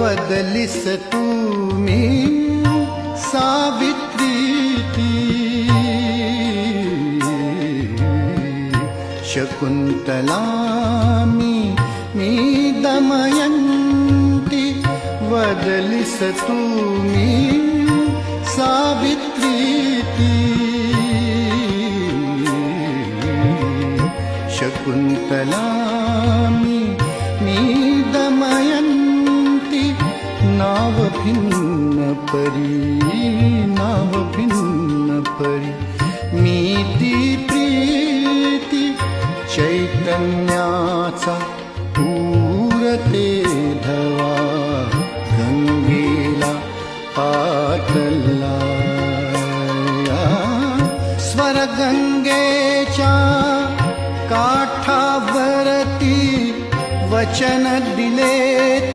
वदलिस तुम्ही सावित्री ती शकुंतला मी दमयंती वदलिस तुम्ही सावित्री ती शकुंतला मी दमयंती नाव भिन्न परी मी ती प्रीती चैतन्याचा पूरते धवा गंगेला पाठला स्वर गंगेच्या काठावरती वचन दिले